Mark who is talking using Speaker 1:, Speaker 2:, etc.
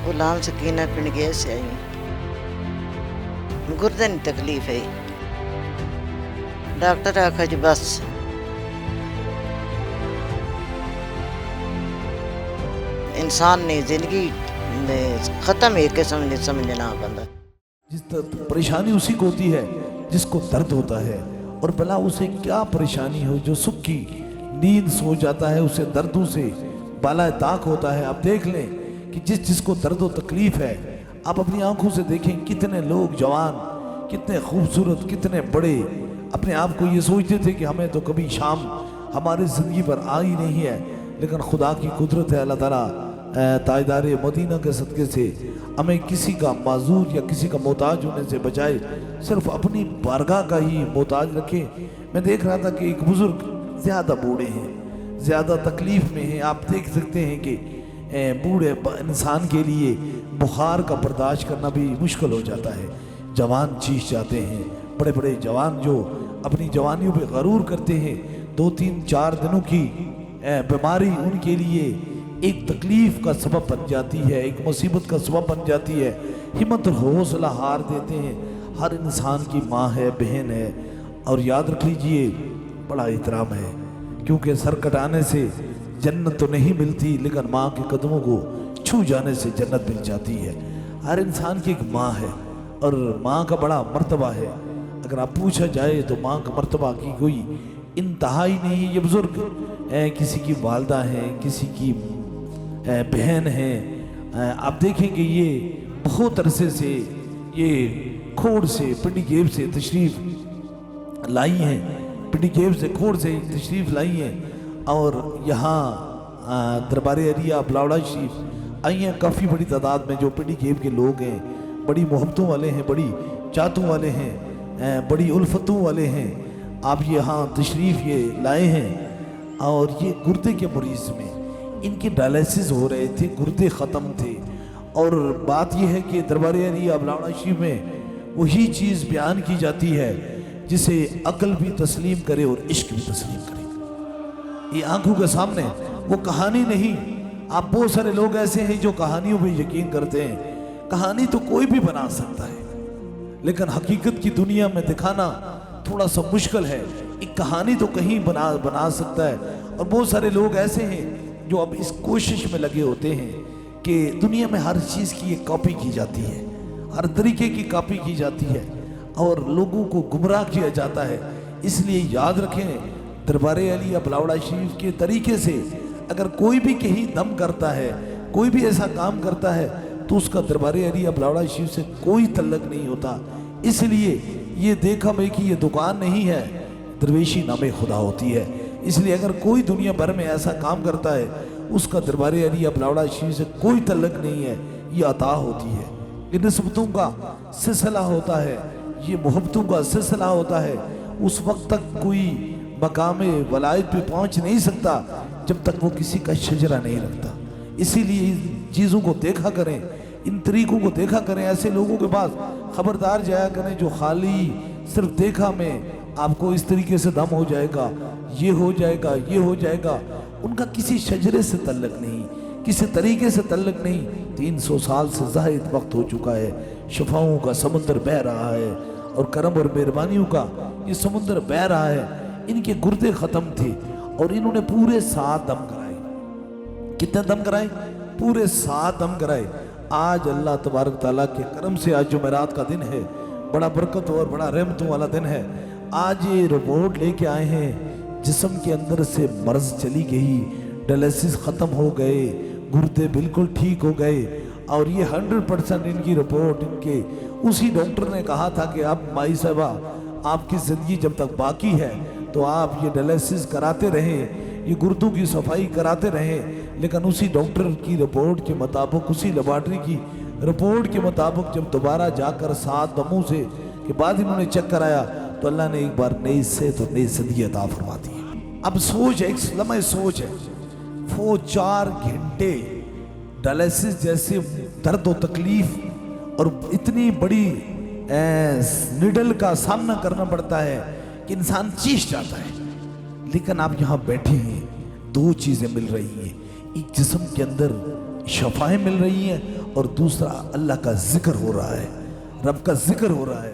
Speaker 1: غلام سکینہ پنڈگیا سے آئی ہوں۔ گردے کی تکلیف ہے، ڈاکٹر آکھا جی بس انسان نے زندگی ختم ہے کہ سمجھنا بندہ۔
Speaker 2: جس پریشانی اسی کو ہوتی ہے جس کو درد ہوتا ہے، اور بلا اسے کیا پریشانی ہو، جو سکھ کی نیند سو جاتا ہے اسے دردوں سے بالا طاق ہوتا ہے۔ آپ دیکھ لیں کہ جس کو درد و تکلیف ہے، آپ اپنی آنکھوں سے دیکھیں کتنے لوگ جوان، کتنے خوبصورت، کتنے بڑے اپنے آپ کو یہ سوچتے تھے کہ ہمیں تو کبھی شام ہماری زندگی پر آئی نہیں ہے، لیکن خدا کی قدرت ہے، اللہ تعالیٰ تاجدار مدینہ کے صدقے سے ہمیں کسی کا معذور یا کسی کا محتاج ہونے سے بچائے، صرف اپنی بارگاہ کا ہی محتاج رکھے۔ میں دیکھ رہا تھا کہ ایک بزرگ زیادہ بوڑھے ہیں، زیادہ تکلیف میں ہیں۔ آپ دیکھ سکتے ہیں کہ بوڑھے انسان کے لیے بخار کا برداشت کرنا بھی مشکل ہو جاتا ہے۔ جوان چیخ جاتے ہیں، بڑے بڑے جوان جو اپنی جوانیوں پہ غرور کرتے ہیں، 2-3-4 دنوں کی بیماری ان کے لیے ایک تکلیف کا سبب بن جاتی ہے، ایک مصیبت کا سبب بن جاتی ہے۔ ہمت اور حوصلہ ہار دیتے ہیں۔ ہر انسان کی ماں ہے، بہن ہے، اور یاد رکھ لیجئے بڑا احترام ہے، کیونکہ سر کٹانے سے جنت تو نہیں ملتی، لیکن ماں کے قدموں کو چھو جانے سے جنت مل جاتی ہے۔ ہر انسان کی ایک ماں ہے، اور ماں کا بڑا مرتبہ ہے۔ اگر آپ پوچھا جائے تو ماں کا مرتبہ کی کوئی انتہائی نہیں ہے۔ یہ بزرگ کسی کی والدہ ہیں، کسی کی بہن ہیں۔ آپ دیکھیں کہ یہ بہت عرصے سے یہ کھوڑ سے پنڈی گیب سے تشریف لائی ہیں، پنڈی گیب سے کھوڑ سے تشریف لائی ہیں، اور یہاں دربار علیہ بلاوڑا شریف آئی ہیں۔ کافی بڑی تعداد میں جو پنڈی گیب کے لوگ ہیں، بڑی محبتوں والے ہیں، بڑی چاہتوں والے ہیں، بڑی الفتوں والے ہیں۔ آپ یہاں تشریف یہ لائے ہیں، اور یہ گردے کے مریض میں ان کی ڈائلیسس ہو رہے تھے، گردے ختم تھے۔ اور بات یہ ہے کہ دربار علیہ بلاوڑا شریف میں وہی چیز بیان کی جاتی ہے جسے عقل بھی تسلیم کرے اور عشق بھی تسلیم کرے۔ یہ آنکھوں کے سامنے وہ کہانی نہیں۔ آپ بہت سارے لوگ ایسے ہیں جو کہانیوں پہ یقین کرتے ہیں۔ کہانی تو کوئی بھی بنا سکتا ہے، لیکن حقیقت کی دنیا میں دکھانا تھوڑا سا مشکل ہے۔ ایک کہانی تو کہیں بنا سکتا ہے، اور بہت سارے لوگ ایسے ہیں جو اب اس کوشش میں لگے ہوتے ہیں کہ دنیا میں ہر چیز کی ایک کاپی کی جاتی ہے، ہر طریقے کی کاپی کی جاتی ہے، اور لوگوں کو گمراہ کیا جاتا ہے۔ اس لیے یاد رکھیں، دربار علیہ بلاوڑا شریف کے طریقے سے اگر کوئی بھی کہیں دم کرتا ہے، کوئی بھی ایسا کام کرتا ہے، تو اس کا دربار علیہ بلاوڑا شریف سے کوئی تعلق نہیں ہوتا۔ اس لیے یہ دیکھا میں کہ یہ دکان نہیں ہے، درویشی نام خدا ہوتی ہے۔ اس لیے اگر کوئی دنیا بھر میں ایسا کام کرتا ہے، اس کا دربار علیہ بلاوڑا شریف سے کوئی تعلق نہیں ہے، یہ عطا ہوتی ہے، یہ نسبتوں کا سلسلہ ہوتا ہے، یہ محبتوں کا سلسلہ ہوتا ہے۔ اس وقت تک کوئی مقام ولایت پہ پہنچ نہیں سکتا جب تک وہ کسی کا شجرہ نہیں رکھتا۔ اسی لیے ان چیزوں کو دیکھا کریں، ان طریقوں کو دیکھا کریں۔ ایسے لوگوں کے پاس خبردار جایا کریں جو خالی صرف دیکھا میں آپ کو اس طریقے سے دم ہو جائے گا، یہ ہو جائے گا، یہ ہو جائے گا۔ ان کا کسی شجرے سے تعلق نہیں، کسی طریقے سے تعلق نہیں۔ 300 سال سے زائد وقت ہو چکا ہے، شفاؤں کا سمندر بہہ رہا ہے، اور کرم اور مہربانیوں کا یہ سمندر بہہ رہا ہے۔ ان کے گردے ختم تھے، اور انہوں نے پورے 7 دم کرائے۔ کتنے دم کرائے؟ پورے 7 دم کرائے۔ آج اللہ تبارک تعالیٰ کے کرم سے آج جمعرات کا دن ہے، بڑا برکت اور بڑا رحمتوں والا دن ہے۔ آج یہ رپورٹ لے کے آئے ہیں، جسم کے اندر سے مرض چلی گئی، ڈائلیسس ختم ہو گئے، گردے بالکل ٹھیک ہو گئے، اور یہ 100% ان کی رپورٹ ان کے اسی ڈاکٹر نے کہا تھا کہ اب مائی صاحبہ آپ کی زندگی جب تک باقی ہے تو آپ یہ ڈائلیسس کراتے رہیں، یہ گردوں کی صفائی کراتے رہیں۔ لیکن اسی ڈاکٹر کی رپورٹ کے مطابق، اسی لیبارٹری کی رپورٹ کے مطابق جب دوبارہ جا کر 7 دموں سے کے بعد انہوں نے چیک کرایا تو اللہ نے ایک بار نئی صحت اور نئی زندگی عطا فرما دی۔ اب سوچ ہے، ایک لمحہ سوچ ہے، وہ 4 گھنٹے ڈائلیسس جیسے درد و تکلیف اور اتنی بڑی نیڈل کا سامنا کرنا پڑتا ہے کہ انسان چیخ جاتا ہے۔ لیکن آپ یہاں بیٹھے ہیں، 2 چیزیں مل رہی ہیں، ایک جسم کے اندر شفائیں مل رہی ہیں، اور دوسرا اللہ کا ذکر ہو رہا ہے، رب کا ذکر ہو رہا ہے۔